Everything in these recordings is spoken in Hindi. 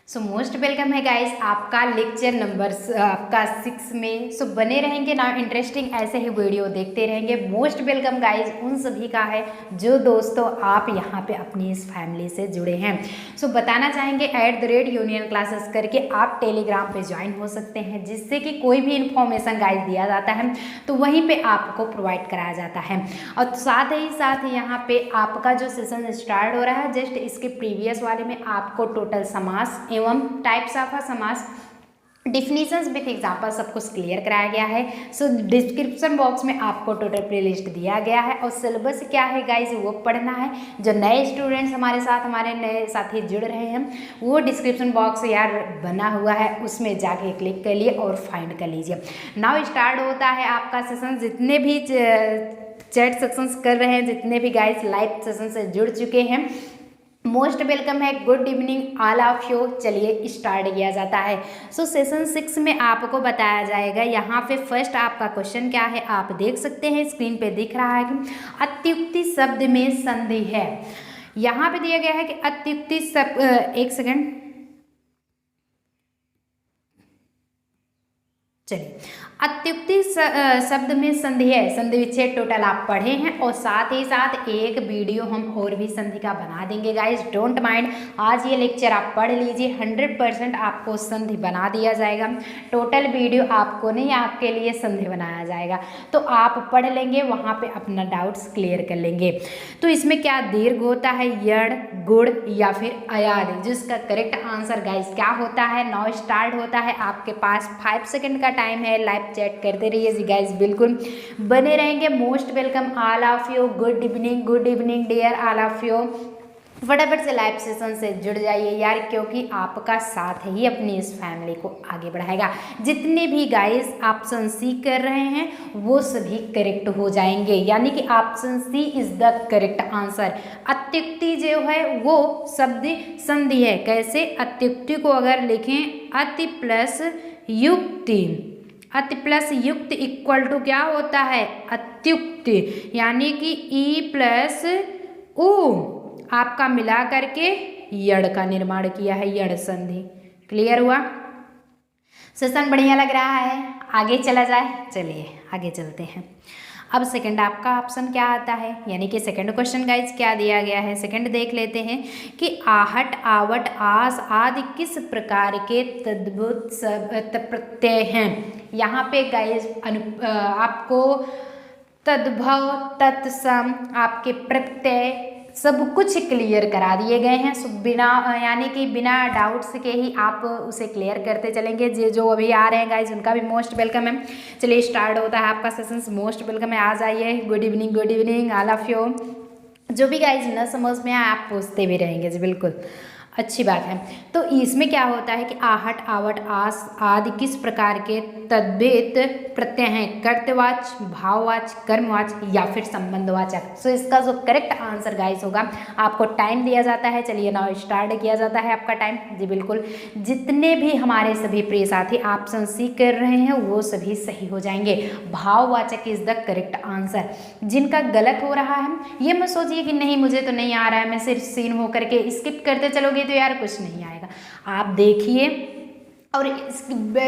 सो मोस्ट वेलकम है गाइस आपका लेक्चर नंबर आपका 6 में। सो बने रहेंगे ना, इंटरेस्टिंग ऐसे ही वीडियो देखते रहेंगे। मोस्ट वेलकम गाइस उन सभी का है जो दोस्तों आप यहाँ पे अपनी इस फैमिली से जुड़े हैं। सो बताना चाहेंगे @यूनियन क्लासेस करके आप टेलीग्राम पे ज्वाइन हो सकते हैं, जिससे कि कोई भी इंफॉर्मेशन गाइस दिया जाता है तो वहीं पे आपको प्रोवाइड कराया जाता है। और साथ ही साथ यहाँ पे आपका जो सेशन स्टार्ट हो रहा है, जस्ट इसके प्रीवियस वाले में आपको टोटल समास एवं टाइप्स ऑफ समास, डिफिनीशंस विथ एग्जाम्पल सब कुछ क्लियर कराया गया है। सो डिस्क्रिप्शन बॉक्स में आपको टोटल प्लेलिस्ट दिया गया है और सिलेबस क्या है गाइज वो पढ़ना है। जो नए स्टूडेंट्स हमारे साथ, हमारे नए साथी जुड़ रहे हैं, वो डिस्क्रिप्शन बॉक्स यार बना हुआ है, उसमें जाके क्लिक कर लिए और फाइंड कर लीजिए। नाउ स्टार्ट होता है आपका सेशन। जितने भी चैट सेक्शंस कर रहे हैं, जितने भी गाइज लाइव सेशन से जुड़ चुके हैं, मोस्ट वेलकम है, good evening all of you. चलिए स्टार्ट किया जाता है। सो सेशन 6 में आपको बताया जाएगा। यहाँ पे फर्स्ट आपका क्वेश्चन क्या है आप देख सकते हैं, स्क्रीन पे दिख रहा है कि अत्युक्ति शब्द में संधि है। यहाँ पे दिया गया है कि अत्युक्ति शब्द, एक सेकेंड, चलिए, अत्युक्ति शब्द में संधि है। संधि विच्छेद टोटल आप पढ़े हैं और साथ ही साथ एक वीडियो हम और भी संधि का बना देंगे गाइज, डोंट माइंड। आज ये लेक्चर आप पढ़ लीजिए, 100% आपको संधि बना दिया जाएगा। टोटल वीडियो आपको नहीं, आपके लिए संधि बनाया जाएगा, तो आप पढ़ लेंगे, वहाँ पे अपना डाउट्स क्लियर कर लेंगे। तो इसमें क्या दीर्घ होता है, यड़, गुड़ या फिर अयाद, जिसका करेक्ट आंसर गाइज क्या होता है। नाउ स्टार्ट होता है, आपके पास 5 सेकेंड का टाइम है। लाइव चैट करते रहिए जी गाइज, बिल्कुल बने रहेंगे। Most welcome all of you, good evening dear all of you. फटाफट से लाइव सेशन से जुड़ जाइए यार, क्योंकि आपका साथ ही अपनी इस फैमिली को आगे बढ़ाएगा। जितने भी गाइस ऑप्शन सी कर रहे हैं वो सभी करेक्ट हो जाएंगे, यानी कि option C is the correct answer. अत्युक्ति जो है वो शब्द संधि है। कैसे? अत्युक्ति को अगर लिखें अति प्लस युक्ति, अति प्लस युक्त इक्वल टू क्या होता है, अत्युक्ति, यानी कि ई प्लस उ आपका मिला करके यड़ का निर्माण किया है, यड़ संधि। क्लियर हुआ? सेशन बढ़िया लग रहा है, आगे चला जाए। चलिए आगे चलते हैं। अब सेकंड आपका ऑप्शन क्या आता है, यानी कि सेकंड क्वेश्चन गाइज क्या दिया गया है। सेकंड देख लेते हैं कि आहट, आवट, आस आदि किस प्रकार के तद्भुत प्रत्यय हैं। यहाँ पे गाइज आपको तद्भव, तत्सम, आपके प्रत्यय सब कुछ क्लियर करा दिए गए हैं। सो बिना यानी कि बिना डाउट्स के ही आप उसे क्लियर करते चलेंगे। जो अभी आ रहे हैं गाइज उनका भी मोस्ट वेलकम है। चलिए स्टार्ट होता है आपका सेशन। मोस्ट वेलकम है, आ जाइए। Good evening all of you. जो भी गाइज न समझ में आए आप पूछते भी रहेंगे जी, बिल्कुल अच्छी बात है। तो इसमें क्या होता है कि आहट, आवट, आस आदि किस प्रकार के तद्भेद प्रत्यय हैं, कर्तवाच, भाववाच, कर्मवाच या फिर संबंधवाचक। सो इसका जो करेक्ट आंसर गाइस होगा, आपको टाइम दिया जाता है। चलिए नाउ स्टार्ट किया जाता है आपका टाइम जी, बिल्कुल। जितने भी हमारे सभी प्रिय साथी ऑप्शन सी कर रहे हैं वो सभी सही हो जाएंगे। भाववाचक इज द करेक्ट आंसर। जिनका गलत हो रहा है ये मत सोचिए कि नहीं मुझे तो नहीं आ रहा है, मैं सिर्फ सीन होकर के स्किप करते चलोगे तो यार कुछ नहीं आएगा। आप देखिए, और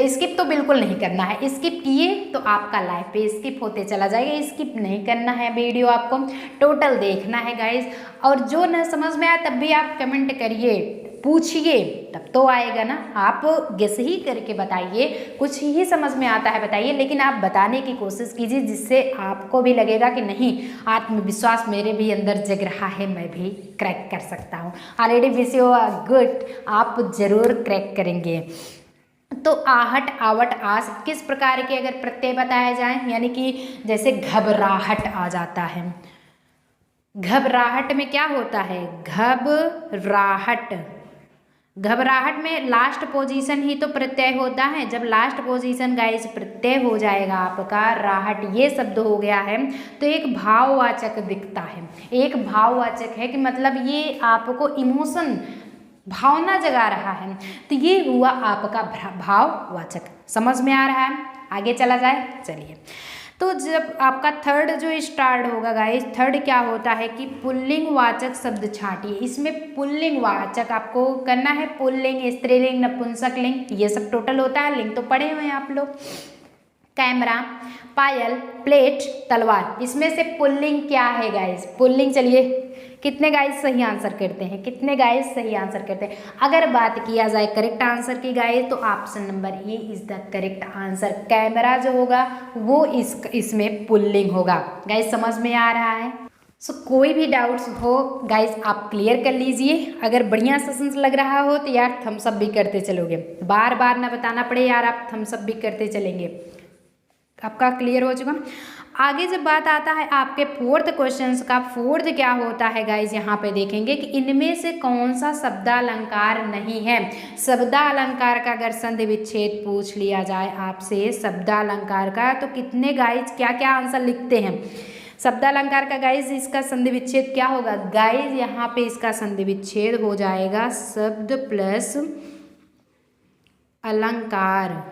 स्किप तो बिल्कुल नहीं करना है। स्किप किए तो आपका लाइफ पे स्किप होते चला जाएगा। स्किप नहीं करना है, वीडियो आपको टोटल देखना है गाइज। और जो न समझ में आए तब भी आप कमेंट करिए, पूछिए, तब तो आएगा ना। आप गेस ही करके बताइए, कुछ ही समझ में आता है बताइए, लेकिन आप बताने की कोशिश कीजिए जिससे आपको भी लगेगा कि नहीं, आत्मविश्वास मेरे भी अंदर जग रहा है, मैं भी क्रैक कर सकता हूँ। ऑलरेडी विश यू गुड, आप जरूर क्रैक करेंगे। तो आहट, आवट, आस किस प्रकार के अगर प्रत्यय बताए जाएं, यानी कि जैसे घबराहट आ जाता है। घबराहट में क्या होता है, घबराहट, घबराहट में लास्ट पोजीशन ही तो प्रत्यय होता है। जब लास्ट पोजीशन गाइस प्रत्यय हो जाएगा आपका, राहट ये शब्द हो गया है, तो एक भाववाचक दिखता है। एक भाववाचक है कि मतलब ये आपको इमोशन, भावना जगा रहा है, तो ये हुआ आपका भाववाचक। समझ में आ रहा है? आगे चला जाए। चलिए तो जब आपका थर्ड जो स्टार्ट होगा गाइस, थर्ड क्या होता है कि पुल्लिंग वाचक शब्द छांटिए। इसमें पुल्लिंग वाचक आपको करना है, पुल्लिंग, स्त्रीलिंग, नपुंसकलिंग, ये सब टोटल होता है। लिंग तो पढ़े हुए हैं आप लोग। कैमरा, पायल, प्लेट, तलवार, इसमें से पुल्लिंग क्या है गाइस? पुल्लिंग, चलिए कितने गाइस सही आंसर करते हैं? कितने गाइस सही आंसर करते हैं? अगर बात किया जाए करेक्ट आंसर की गाइस, तो option number A is the correct answer. Camera जो होगा वो इसमें पुल्लिंग होगा। गाइस समझ में आ रहा है? सो कोई भी डाउट्स हो गाइस आप क्लियर कर लीजिए। अगर बढ़िया सेशंस लग रहा हो तो यार थम्स अप भी करते चलोगे, बार बार ना बताना पड़े यार, आप थम्स अप भी करते चलेंगे। आपका क्लियर हो चुका। आगे जब बात आता है आपके फोर्थ क्वेश्चंस का, फोर्थ क्या होता है गाइज, यहाँ पे देखेंगे कि इनमें से कौन सा शब्दालंकार नहीं है। शब्दालंकार का अगर संधि विच्छेद पूछ लिया जाए आपसे शब्दालंकार का, तो कितने गाइज क्या क्या आंसर लिखते हैं? शब्दालंकार का गाइज इसका संधि विच्छेद क्या होगा गाइज? यहाँ पे इसका संधि विच्छेद हो जाएगा शब्द प्लस अलंकार।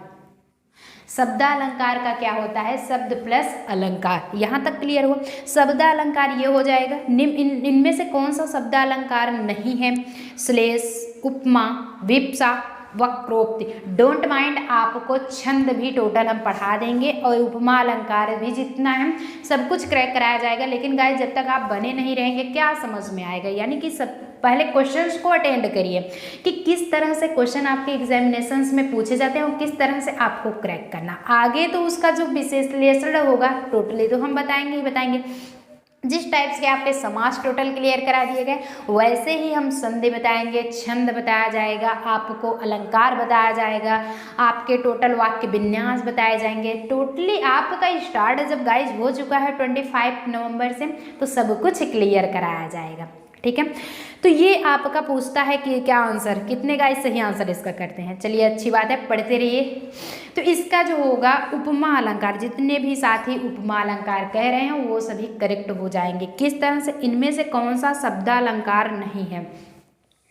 शब्दालंकार का क्या होता है? शब्द प्लस अलंकार। यहाँ तक क्लियर हुआ? शब्दालंकार ये हो जाएगा। इनमें से कौन सा शब्दालंकार नहीं है? श्लेष, उपमा, विप्सा, वक्रोक्ति। डोंट माइंड, आपको छंद भी टोटल हम पढ़ा देंगे और उपमा अलंकार भी जितना है सब कुछ क्रैक कराया जाएगा। लेकिन गाइस जब तक आप बने नहीं रहेंगे क्या समझ में आएगा? यानी कि सब पहले क्वेश्चंस को अटेंड करिए कि किस तरह से क्वेश्चन आपके एग्जामिनेशंस में पूछे जाते हैं और किस तरह से आपको क्रैक करना। आगे तो उसका जो विश्लेषण होगा टोटली तो हम बताएंगे ही बताएंगे। जिस टाइप्स के आपके समास टोटल क्लियर करा दिए गए वैसे ही हम संधि बताएंगे, छंद बताया जाएगा, आपको अलंकार बताया जाएगा, आपके टोटल वाक्य विन्यास बताए जाएंगे। टोटली आपका स्टार्ट जब गाइज हो चुका है 25 नवंबर से, तो सब कुछ क्लियर कराया जाएगा। ठीक है, तो ये आपका पूछता है कि क्या आंसर, कितने गाइस सही आंसर इसका करते हैं। चलिए अच्छी बात है, पढ़ते रहिए। तो इसका जो होगा उपमा अलंकार, जितने भी साथी उपमा अलंकार कह रहे हैं वो सभी करेक्ट हो जाएंगे। किस तरह से? इनमें से कौन सा शब्दालंकार नहीं है?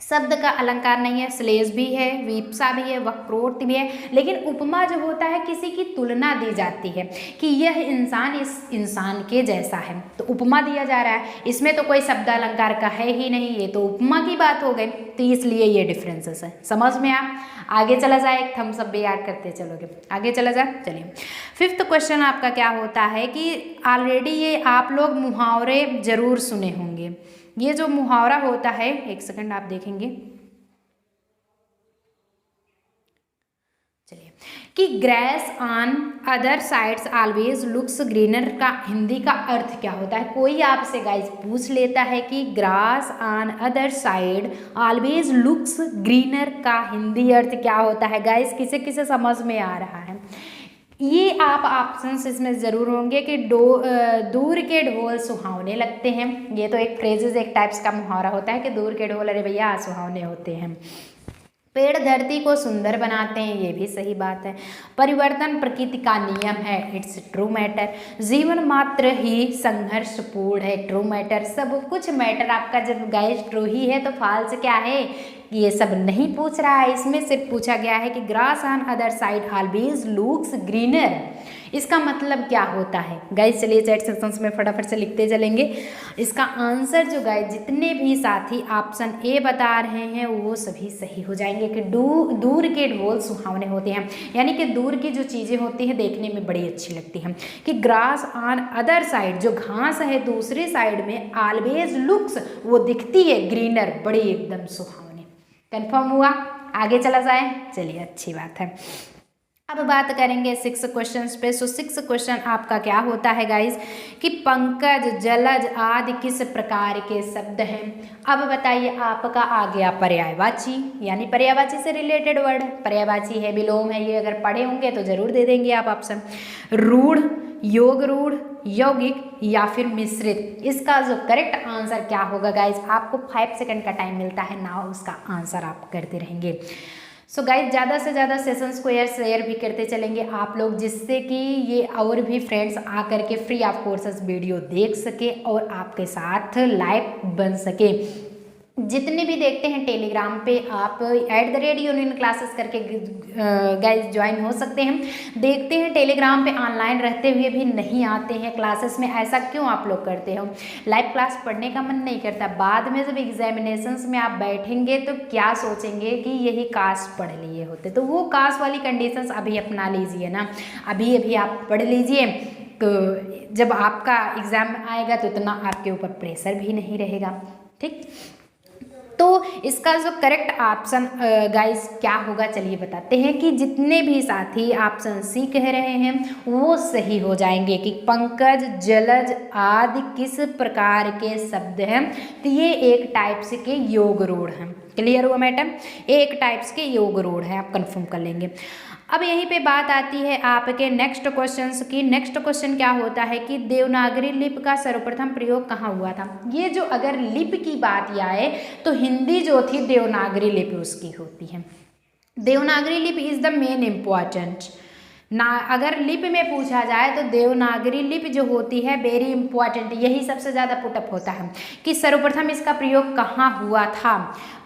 शब्द का अलंकार नहीं है, श्लेष भी है, विप्सा भी है, वक्रोक्ति भी है। लेकिन उपमा जो होता है किसी की तुलना दी जाती है कि यह इंसान इस इंसान के जैसा है, तो उपमा दिया जा रहा है। इसमें तो कोई शब्दालंकार का है ही नहीं, ये तो उपमा की बात हो गई, तो इसलिए ये डिफरेंसेस है। समझ में आप आगे चला जाए, एक थम्स अप भी याद करते चलोगे, आगे चला जाए। चलिए फिफ्थ क्वेश्चन आपका क्या होता है कि ऑलरेडी ये आप लोग मुहावरे जरूर सुने होंगे। ये जो मुहावरा होता है, एक सेकंड आप देखेंगे, चलिए कि grass on other sides always looks greener का हिंदी का अर्थ क्या होता है। कोई आपसे गाइस पूछ लेता है कि grass on other side always looks greener का हिंदी अर्थ क्या होता है। गाइस किसे किसे समझ में आ रहा है? ये आप ऑप्शंस इसमें ज़रूर होंगे कि दूर के ढोल सुहावने लगते हैं। ये तो एक फ्रेजेस, एक टाइप्स का मुहावरा होता है कि दूर के ढोल अरे भैया सुहावने होते हैं। पेड़ धरती को सुंदर बनाते हैं, ये भी सही बात है। परिवर्तन प्रकृति का नियम है, इट्स ट्रू मैटर। जीवन मात्र ही संघर्षपूर्ण है, ट्रू मैटर। सब कुछ मैटर आपका जब गाइस ट्रू ही है तो फॉल्स क्या है? ये सब नहीं पूछ रहा है, इसमें सिर्फ पूछा गया है कि grass on other side always looks greener. इसका मतलब क्या होता है गाइस? चलिए चैट सेक्शंस में फटाफट से लिखते चलेंगे। इसका आंसर जो गाइस जितने भी साथी ऑप्शन ए बता रहे हैं वो सभी सही हो जाएंगे कि दूर के ढोल सुहावने होते हैं, यानी कि दूर की जो चीज़ें होती हैं देखने में बड़ी अच्छी लगती हैं। कि ग्रास ऑन अदर साइड, जो घास है दूसरी साइड में, ऑलवेज लुक्स वो दिखती है ग्रीनर, बड़ी एकदम सुहावनी। कंफर्म हुआ? आगे चला जाए। चलिए अच्छी बात है। अब बात करेंगे 6 क्वेश्चंस पे। सो 6 क्वेश्चन आपका क्या होता है गाइस कि पंकज, जलज आदि किस प्रकार के शब्द हैं। अब बताइए, आपका आ गया पर्यायवाची, यानी पर्यायवाची से रिलेटेड वर्ड। पर्यायवाची है, विलोम है, ये अगर पढ़े होंगे तो जरूर दे देंगे आप ऑप्शन। रूढ़, योग रूढ़, यौगिक या फिर मिश्रित। इसका जो करेक्ट आंसर क्या होगा गाइज, आपको 5 सेकंड का टाइम मिलता है ना, उसका आंसर आप करते रहेंगे। सो गाइज ज़्यादा से ज़्यादा सेशंस को शेयर भी करते चलेंगे आप लोग, जिससे कि ये और भी फ्रेंड्स आकर के फ्री ऑफ कोर्सेस वीडियो देख सके और आपके साथ लाइव बन सके। जितने भी देखते हैं टेलीग्राम पे आप @यूनियन क्लासेस करके गाइज ज्वाइन हो सकते हैं। देखते हैं टेलीग्राम पे ऑनलाइन रहते हुए भी नहीं आते हैं क्लासेस में, ऐसा क्यों आप लोग करते हो? लाइव क्लास पढ़ने का मन नहीं करता, बाद में जब एग्जामिनेशंस में आप बैठेंगे तो क्या सोचेंगे कि यही काश पढ़ लिए होते। तो वो काश वाली कंडीशंस अभी अपना लीजिए ना, अभी अभी आप पढ़ लीजिए, तो जब आपका एग्ज़ाम आएगा तो इतना आपके ऊपर प्रेशर भी नहीं रहेगा। ठीक, तो इसका जो करेक्ट ऑप्शन गाइस क्या होगा चलिए बताते हैं कि जितने भी साथी ऑप्शन सी कह रहे हैं वो सही हो जाएंगे कि पंकज, जलज आदि किस प्रकार के शब्द हैं, तो ये एक टाइप्स के योग रूढ़ हैं। क्लियर हुआ मैडम? एक टाइप्स के योग रूढ़ है, आप कंफर्म कर लेंगे। अब यहीं पे बात आती है आपके नेक्स्ट क्वेश्चंस की। नेक्स्ट क्वेश्चन क्या होता है कि देवनागरी लिपि का सर्वप्रथम प्रयोग कहाँ हुआ था? ये जो अगर लिपि की बात आए तो हिंदी जो थी देवनागरी लिपि उसकी होती है। देवनागरी लिपि इज द मेन इम्पॉर्टेंट ना, अगर लिपि में पूछा जाए तो देवनागरी लिपि जो होती है वेरी इंपॉर्टेंट, यही सबसे ज़्यादा पुटअप होता है कि सर्वप्रथम इसका प्रयोग कहाँ हुआ था।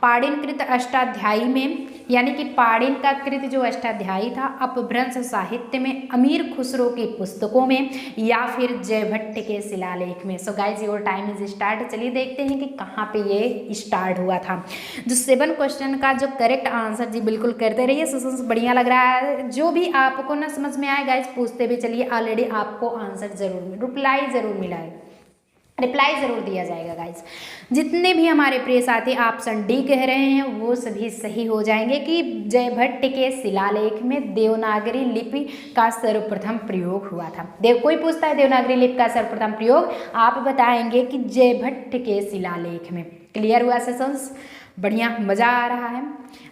पाणिनिकृत अष्टाध्यायी में, यानी कि पाणिनि का कृत जो अष्टाध्यायी था अपभ्रंश साहित्य में, अमीर खुसरो की पुस्तकों में, या फिर जयभट्ट के शिलालेख में। So guys your time is start. चलिए देखते हैं कि कहाँ पे ये स्टार्ट हुआ था। जो 7 क्वेश्चन का जो करेक्ट आंसर जी बिल्कुल करते रहिए, सेशंस बढ़िया लग रहा है। जो भी आपको ना समझ में आए गाइज पूछते भी चलिए, ऑलरेडी आपको आंसर जरूर रिप्लाई जरूर मिला है, रिप्लाई ज़रूर दिया जाएगा गाइज। जितने भी हमारे प्रिय साथी ऑप्शन डी कह रहे हैं वो सभी सही हो जाएंगे कि जयभट्ट के शिलालेख में देवनागरी लिपि का सर्वप्रथम प्रयोग हुआ था। कोई पूछता है देवनागरी लिपि का सर्वप्रथम प्रयोग, आप बताएंगे कि जयभट्ट के शिलालेख में। क्लियर हुआ सेशंस? बढ़िया, मज़ा आ रहा है।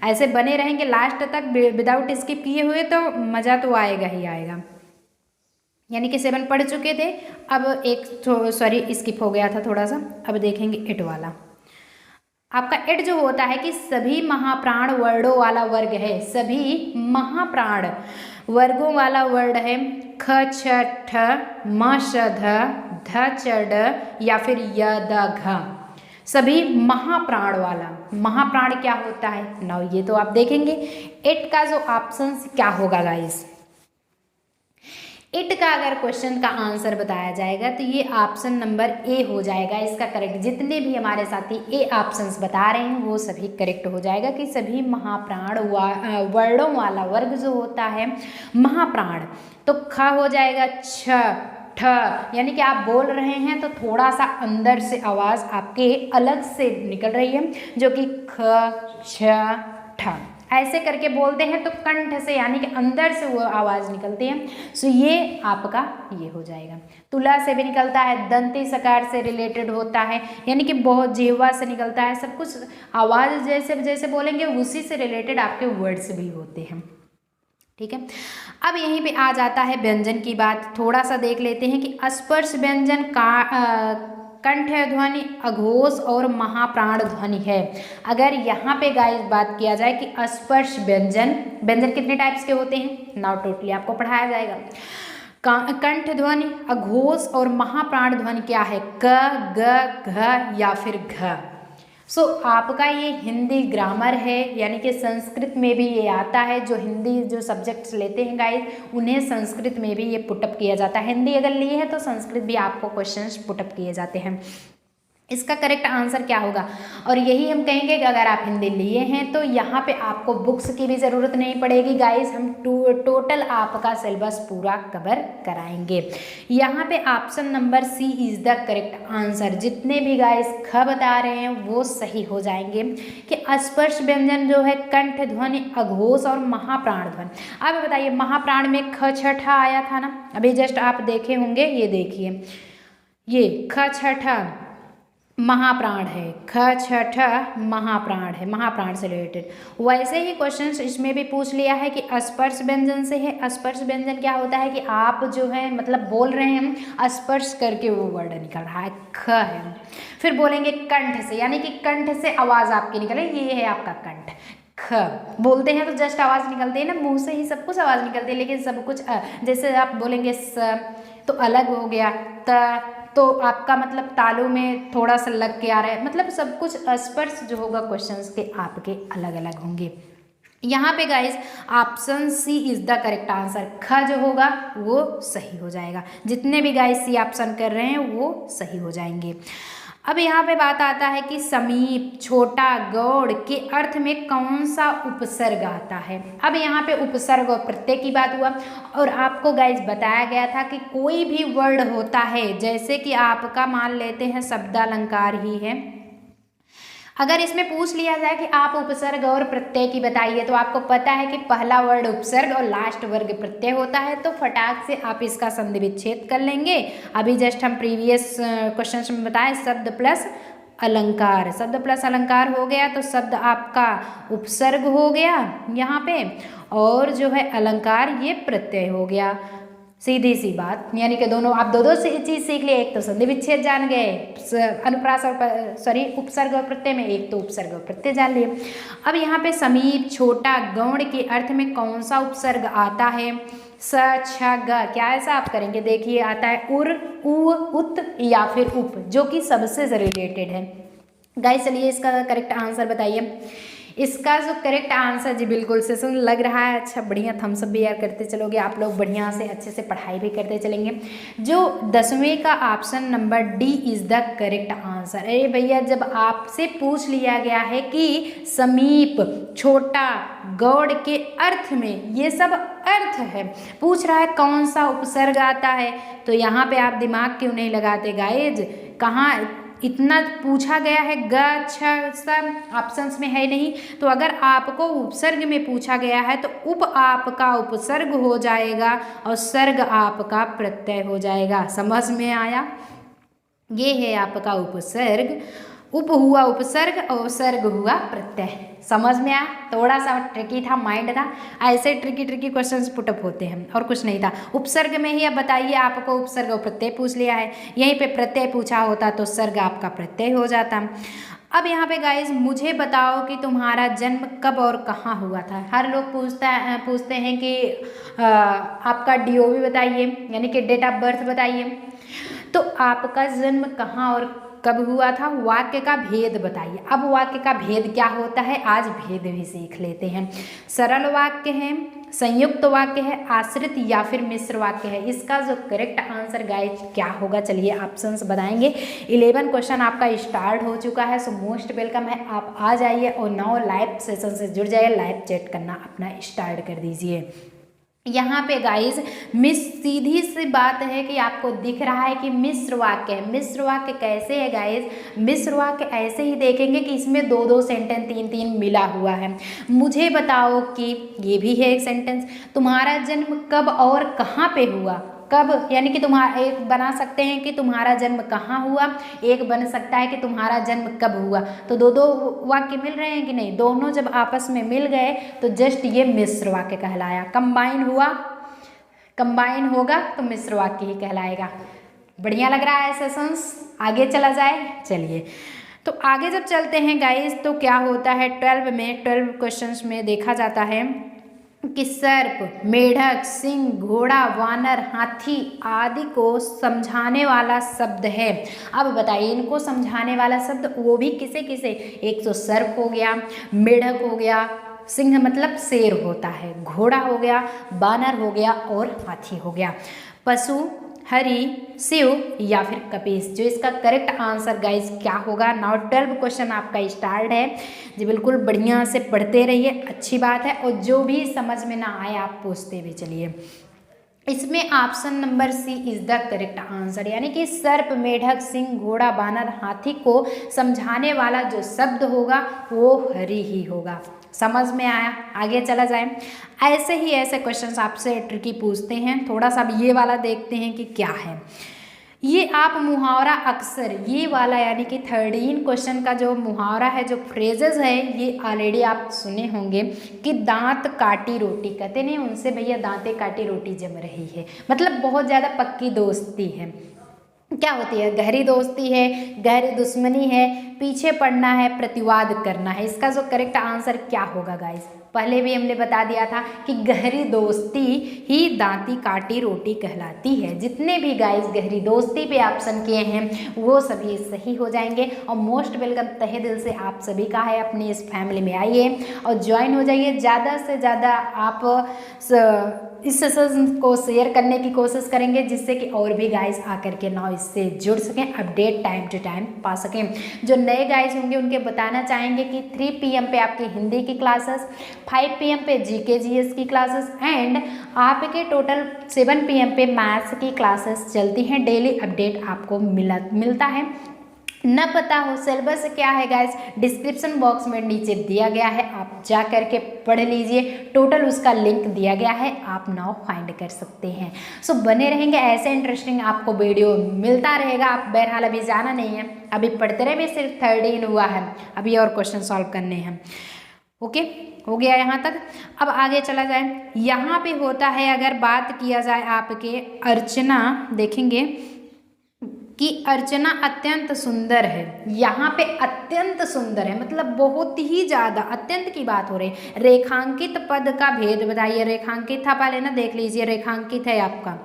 ऐसे बने रहेंगे लास्ट तक विदाउट स्किप किए हुए तो मज़ा तो आएगा ही आएगा। यानी कि 7 पढ़ चुके थे, अब एक सॉरी स्किप हो गया था थोड़ा सा, अब देखेंगे 8 वाला। आपका 8 जो होता है कि सभी महाप्राण वर्णों वाला वर्ग है, सभी महाप्राण वर्गों वाला वर्ड है ख छ ठ म श ध ध च ड या फिर य द घ। सभी महाप्राण वाला, महाप्राण क्या होता है ना, ये तो आप देखेंगे। 8 का जो ऑप्शन क्या होगा गाइस, 8 का अगर क्वेश्चन का आंसर बताया जाएगा तो ये ऑप्शन नंबर ए हो जाएगा इसका करेक्ट। जितने भी हमारे साथी ए ऑप्शंस बता रहे हैं वो सभी करेक्ट हो जाएगा कि सभी महाप्राण वर्णों वाला वर्ग जो होता है महाप्राण, तो ख हो जाएगा छ ठ, यानी कि आप बोल रहे हैं तो थोड़ा सा अंदर से आवाज़ आपके अलग से निकल रही है, जो कि ख छ ठ ऐसे करके बोलते हैं तो कंठ से यानी कि अंदर से वो आवाज़ निकलती है। सो ये आपका ये हो जाएगा। तुला से भी निकलता है, दंती सकार से रिलेटेड होता है, यानी कि बहुत जिह्वा से निकलता है। सब कुछ आवाज़ जैसे जैसे बोलेंगे उसी से रिलेटेड आपके वर्ड्स भी होते हैं। ठीक है, अब यहीं पे आ जाता है व्यंजन की बात। थोड़ा सा देख लेते हैं कि स्पर्श व्यंजन का कंठ ध्वनि, अघोष और महाप्राण ध्वनि है। अगर यहाँ पे गाइस बात किया जाए कि स्पर्श व्यंजन, व्यंजन कितने टाइप्स के होते हैं नाउ टोटली आपको पढ़ाया जाएगा। कंठ ध्वनि, अघोष और महाप्राण ध्वनि क्या है, क ग घ या फिर घ। सो आपका ये हिंदी ग्रामर है, यानी कि संस्कृत में भी ये आता है। जो हिंदी जो सब्जेक्ट्स लेते हैं गाइस उन्हें संस्कृत में भी ये पुटअप किया जाता है। हिंदी अगर लिए है तो संस्कृत भी आपको क्वेश्चंस पुटअप किए जाते हैं। इसका करेक्ट आंसर क्या होगा, और यही हम कहेंगे कि अगर आप हिंदी लिए हैं तो यहाँ पे आपको बुक्स की भी ज़रूरत नहीं पड़ेगी गाइस। हम टोटल आपका सिलेबस पूरा कवर कराएंगे। यहाँ पे option number C is the correct answer. जितने भी गाइस ख बता रहे हैं वो सही हो जाएंगे कि स्पर्श व्यंजन जो है कंठ ध्वनि, अघोष और महाप्राण ध्वनि। अब बताइए महाप्राण में ख छ ठ आया था ना, अभी जस्ट आप देखे होंगे, ये देखिए ये ख छ ठ महाप्राण है, ख छ ठ महाप्राण है, महाप्राण से रिलेटेड। वैसे ही क्वेश्चन इसमें भी पूछ लिया है कि स्पर्श व्यंजन से है। स्पर्श व्यंजन क्या होता है कि आप जो है मतलब बोल रहे हैं स्पर्श करके वो वर्ड निकल रहा है, ख है। फिर बोलेंगे कंठ से, यानी कि कंठ से आवाज़ आपकी निकले, ये है आपका कंठ। ख बोलते हैं तो जस्ट आवाज़ निकलती है ना, मुंह से ही सब कुछ आवाज़ निकलती है, लेकिन सब कुछ जैसे आप बोलेंगे स तो अलग हो गया, त तो आपका मतलब तालु में थोड़ा सा लग के आ रहा है, मतलब सब कुछ स्पर्श जो होगा क्वेश्चंस के आपके अलग अलग होंगे। यहाँ पे guys option C is the correct answer, ख जो होगा वो सही हो जाएगा। जितने भी गाइस सी ऑप्शन कर रहे हैं वो सही हो जाएंगे। अब यहाँ पे बात आता है कि समीप, छोटा, गौड़ के अर्थ में कौन सा उपसर्ग आता है। अब यहाँ पे उपसर्ग और प्रत्यय की बात हुआ और आपको गाइज बताया गया था कि कोई भी वर्ड होता है, जैसे कि आपका मान लेते हैं शब्दालंकार ही है, अगर इसमें पूछ लिया जाए कि आप उपसर्ग और प्रत्यय की बताइए, तो आपको पता है कि पहला वर्ड उपसर्ग और लास्ट वर्ग प्रत्यय होता है, तो फटाक से आप इसका संधि विच्छेद कर लेंगे। अभी जस्ट हम प्रीवियस क्वेश्चन में बताए शब्द प्लस अलंकार, शब्द प्लस अलंकार हो गया तो शब्द आपका उपसर्ग हो गया यहाँ पे, और जो है अलंकार ये प्रत्यय हो गया। सीधी सी बात, यानी कि दोनों आप दो चीज सीख लिए, एक तो संधि विच्छेद जान गए अनुप्रास और उपसर्ग और प्रत्यय में, एक तो उपसर्ग और प्रत्यय जान लिए। अब यहाँ पे समीप, छोटा, गौड़ के अर्थ में कौन सा उपसर्ग आता है। स, छ, ग, क्या ऐसा आप करेंगे, देखिए आता है उर, उ, उत या फिर उप, जो कि सबसे रिलेटेड है। गाइस चलिए इसका करेक्ट आंसर बताइए। इसका जो करेक्ट आंसर जी बिल्कुल से सुन लग रहा है, अच्छा बढ़िया थम्स अप भी यार करते चलोगे आप लोग, बढ़िया से अच्छे से पढ़ाई भी करते चलेंगे। जो 10वें का option number D is the correct answer. अरे भैया जब आपसे पूछ लिया गया है कि समीप, छोटा, गौड़ के अर्थ में, ये सब अर्थ है, पूछ रहा है कौन सा उपसर्ग आता है, तो यहाँ पे आप दिमाग क्यों नहीं लगाते गाइज, कहाँ इतना पूछा गया है, ग, छ सब ऑप्शंस में है नहीं, तो अगर आपको उपसर्ग में पूछा गया है तो उप आपका उपसर्ग हो जाएगा और सर्ग आपका प्रत्यय हो जाएगा। समझ में आया, ये है आपका उपसर्ग, उप हुआ उपसर्ग और सर्ग हुआ प्रत्यय। समझ में आया, थोड़ा सा ट्रिकी था, माइंड था, ऐसे ट्रिकी क्वेश्चंस पुटअप होते हैं और कुछ नहीं था। उपसर्ग में ही अब बताइए, आपको उपसर्ग और प्रत्यय पूछ लिया है, यहीं पे प्रत्यय पूछा होता तो सर्ग आपका प्रत्यय हो जाता। अब यहाँ पे गाइज मुझे बताओ कि तुम्हारा जन्म कब और कहाँ हुआ था। हर लोग पूछते हैं कि आपका DOB बताइए, यानी कि डेट ऑफ बर्थ बताइए, तो आपका जन्म कहाँ और कब हुआ था, वाक्य का भेद बताइए। अब वाक्य का भेद क्या होता है, आज भेद भी सीख लेते हैं। सरल वाक्य है, संयुक्त वाक्य है, आश्रित या फिर मिश्र वाक्य है। इसका जो करेक्ट आंसर गाइज क्या होगा, चलिए ऑप्शंस बताएंगे। 11 क्वेश्चन आपका स्टार्ट हो चुका है, सो मोस्ट वेलकम है, आप आ जाइए और 9 लाइव सेशन से जुड़ जाइए, लाइव चैट करना अपना स्टार्ट कर दीजिए। यहाँ पे गाइज सीधी सी बात है कि आपको दिख रहा है कि मिश्र वाक्य है। मिश्र वाक्य कैसे है गाइज, मिश्र वाक्य ऐसे ही देखेंगे कि इसमें 2-2 सेंटेंस 3-3 मिला हुआ है। मुझे बताओ कि ये भी है एक सेंटेंस, तुम्हारा जन्म कब और कहाँ पे हुआ। कब यानी कि तुम्हारा, एक बना सकते हैं कि तुम्हारा जन्म कहाँ हुआ, एक बन सकता है कि तुम्हारा जन्म कब हुआ, तो 2-2 वाक्य मिल रहे हैं कि नहीं, दोनों जब आपस में मिल गए तो जस्ट ये मिश्र वाक्य कहलाया। कंबाइन हुआ, कंबाइन होगा तो मिश्र वाक्य ही कहलाएगा। बढ़िया लग रहा है सेशंस, आगे चला जाए। चलिए तो आगे जब चलते हैं गाइस तो क्या होता है, 12 क्वेश्चंस में देखा जाता है कि सर्प, मेढक, सिंह, घोड़ा, वानर, हाथी आदि को समझाने वाला शब्द है। अब बताइए इनको समझाने वाला शब्द वो भी किसे किसे, एक तो सर्प हो गया, मेढक हो गया, सिंह मतलब शेर होता है, घोड़ा हो गया, वानर हो गया और हाथी हो गया, पशु, हरि, शिव या फिर कपीस। जो इसका करेक्ट आंसर गाइज क्या होगा। नाउ 12 क्वेश्चन आपका स्टार्ट है जी, बिल्कुल बढ़िया से पढ़ते रहिए, अच्छी बात है, और जो भी समझ में ना आए आप पूछते भी चलिए। इसमें option number C is the correct answer, यानी कि सर्प, मेढक, सिंह, घोड़ा, वानर, हाथी को समझाने वाला जो शब्द होगा वो हरि ही होगा। समझ में आया, आगे चला जाए। ऐसे ही ऐसे क्वेश्चंस आपसे ट्रिकी पूछते हैं, थोड़ा सा अब ये वाला देखते हैं कि क्या है। ये आप मुहावरा अक्सर ये वाला यानी कि 13 क्वेश्चन का जो मुहावरा है, जो फ्रेजेस है, ये ऑलरेडी आप सुने होंगे कि दांत काटी रोटी, कहते नहीं उनसे भैया दांते काटी रोटी जम रही है, मतलब बहुत ज़्यादा पक्की दोस्ती है। क्या होती है, गहरी दोस्ती है, गहरी दुश्मनी है, पीछे पड़ना है, प्रतिवाद करना है। इसका जो करेक्ट आंसर क्या होगा गाइस, पहले भी हमने बता दिया था कि गहरी दोस्ती ही दांती काटी रोटी कहलाती है। जितने भी गाइस गहरी दोस्ती पे ऑप्शन किए हैं वो सभी सही हो जाएंगे। और मोस्ट वेलकम तहे दिल से आप सभी का है, अपनी इस फैमिली में आइए और ज्वाइन हो जाइए। ज़्यादा से ज़्यादा आप इस सेशन को शेयर करने की कोशिश करेंगे जिससे कि और भी गाइस आकर के ना इससे जुड़ सकें, अपडेट टाइम टू टाइम पा सकें। जो नए गाइस होंगे उनके बताना चाहेंगे कि 3 PM पे आपकी हिंदी की क्लासेस, 5 PM पे GK GS की क्लासेस एंड आपके टोटल 7 PM पे मैथ्स की क्लासेस चलती हैं। डेली अपडेट आपको मिलता है। न पता हो सिलेबस क्या है गाइस, डिस्क्रिप्शन बॉक्स में नीचे दिया गया है, आप जा करके पढ़ लीजिए। टोटल उसका लिंक दिया गया है, आप नाउ फाइंड कर सकते हैं। सो बने रहेंगे, ऐसे इंटरेस्टिंग आपको वीडियो मिलता रहेगा। आप बहरहाल अभी जाना नहीं है, अभी पढ़ते रहे भी, सिर्फ 13 हुआ है, अभी और क्वेश्चन सॉल्व करने हैं। ओके, हो गया यहाँ तक। अब आगे चला जाए। यहाँ पे होता है, अगर बात किया जाए आपके अर्चना, देखेंगे कि अर्चना अत्यंत सुंदर है। यहाँ पे अत्यंत सुंदर है मतलब बहुत ही ज़्यादा, अत्यंत की बात हो रही है। रेखांकित पद का भेद बताइए। रेखांकित था पहले ना, देख लीजिए, रेखांकित है आपका,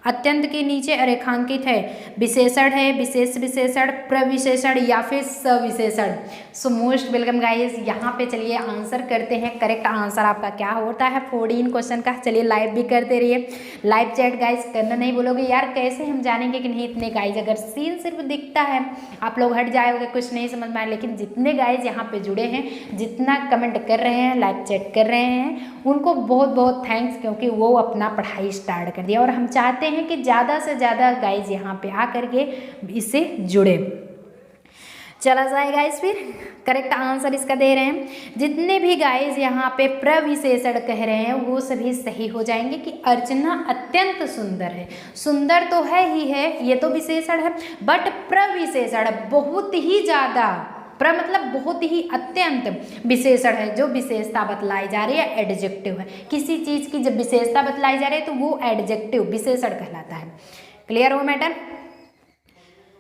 अत्यंत के नीचे रेखांकित है। विशेषण है, विशेष विशेषण, प्रविशेषण या फिर सविशेषण। So most welcome guys. यहाँ पे चलिए आंसर करते हैं। करेक्ट आंसर आपका क्या होता है 14 क्वेश्चन का। चलिए लाइव भी करते रहिए, लाइव चैट गाइस करना नहीं बोलोगे यार, कैसे हम जानेंगे कि नहीं इतने गाइस। अगर सीन सिर्फ दिखता है आप लोग हट जाओगे, कुछ नहीं समझ में आए, लेकिन जितने गाइस यहाँ पे जुड़े हैं, जितना कमेंट कर रहे हैं, लाइव चैट कर रहे हैं, उनको बहुत बहुत थैंक्स, क्योंकि वो अपना पढ़ाई स्टार्ट कर दिया। और हम चाहते हैं कि ज़्यादा से ज़्यादा गाइज यहाँ पे आकर के इससे जुड़े। चला जाए गाइज, फिर करेक्ट आंसर इसका दे रहे हैं। जितने भी गाइज यहाँ पे प्रविशेषण कह रहे हैं वो सभी सही हो जाएंगे कि अर्चना अत्यंत सुंदर है। सुंदर तो है ही है, ये तो विशेषण है, बट प्रविशेषण बहुत ही ज़्यादा, मतलब बहुत ही अत्यंत विशेषण है। जो विशेषता बतलाई जा रही है एडजेक्टिव है। किसी चीज़ की जब विशेषता बतलाई जा रही है तो वो एडजेक्टिव विशेषण कहलाता है। क्लियर हो मैटर,